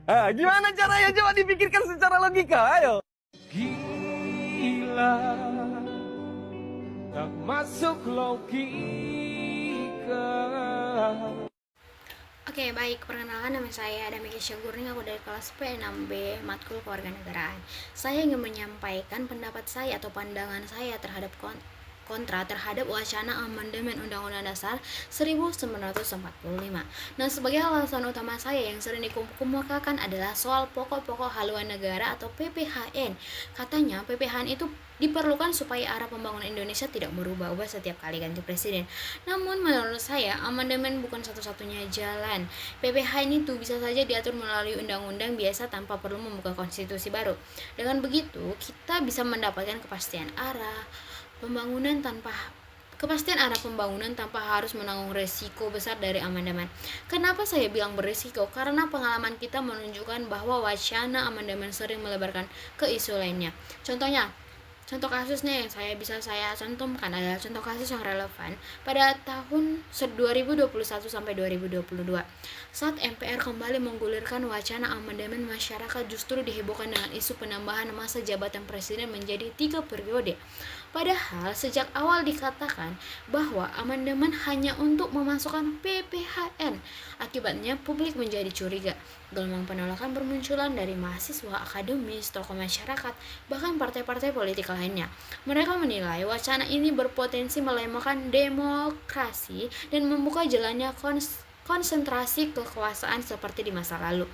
Gimana caranya? Coba dipikirkan secara logika, ayo. Gila, tak masuk logika. Oke, baik. Perkenalkan, nama saya Adamika Syagurning. Aku dari kelas P6B Matkul Kewarganegaraan. Saya ingin menyampaikan pendapat saya atau pandangan saya terhadap kontra terhadap wacana amandemen Undang-Undang Dasar 1945. Nah, sebagai alasan utama saya yang sering dikemukakan adalah soal pokok-pokok haluan negara atau PPHN. Katanya PPHN itu diperlukan supaya arah pembangunan Indonesia tidak berubah-ubah setiap kali ganti presiden. Namun menurut saya amandemen bukan satu-satunya jalan. PPHN itu bisa saja diatur melalui undang-undang biasa tanpa perlu membuka konstitusi baru. Dengan begitu, kita bisa mendapatkan kepastian arah pembangunan tanpa harus menanggung resiko besar dari amandemen. Kenapa saya bilang beresiko? Karena pengalaman kita menunjukkan bahwa wacana amandemen sering melebarkan ke isu lainnya. Contoh kasusnya yang saya cantumkan adalah contoh kasus yang relevan pada tahun 2021 sampai 2022. Saat MPR kembali menggulirkan wacana amandemen, masyarakat justru dihebohkan dengan isu penambahan masa jabatan presiden menjadi 3 periode. Padahal sejak awal dikatakan bahwa amandemen hanya untuk memasukkan PPHN. Akibatnya publik menjadi curiga. Gelombang penolakan bermunculan dari mahasiswa, akademis, tokoh masyarakat, bahkan partai-partai politik lainnya. Mereka menilai wacana ini berpotensi melemahkan demokrasi dan membuka jalannya konsentrasi kekuasaan seperti di masa lalu.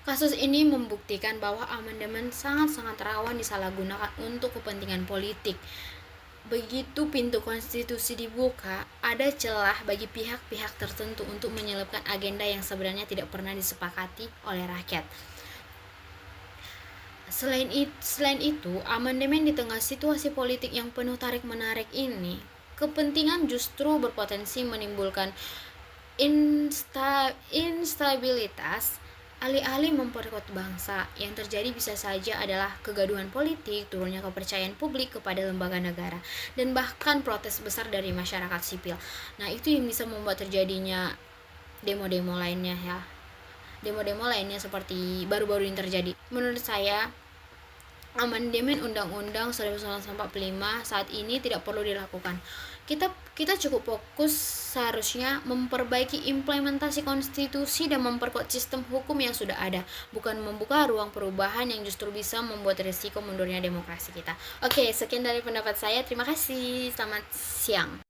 Kasus ini membuktikan bahwa amandemen sangat-sangat rawan disalahgunakan untuk kepentingan politik. Begitu pintu konstitusi dibuka, ada celah bagi pihak-pihak tertentu untuk menyelipkan agenda yang sebenarnya tidak pernah disepakati oleh rakyat. Selain itu, amandemen di tengah situasi politik yang penuh tarik-menarik ini, kepentingan justru berpotensi menimbulkan instabilitas. Alih-alih memperkuat bangsa, yang terjadi bisa saja adalah kegaduhan politik, turunnya kepercayaan publik kepada lembaga negara, dan bahkan protes besar dari masyarakat sipil. Nah, itu yang bisa membuat terjadinya demo-demo lainnya ya. Demo-demo lainnya seperti baru-baru ini terjadi. Menurut saya, amandemen Undang-Undang 1945 saat ini tidak perlu dilakukan. Kita cukup fokus seharusnya memperbaiki implementasi konstitusi dan memperkuat sistem hukum yang sudah ada, bukan membuka ruang perubahan yang justru bisa membuat risiko mundurnya demokrasi kita. Oke, sekian dari pendapat saya. Terima kasih. Selamat siang.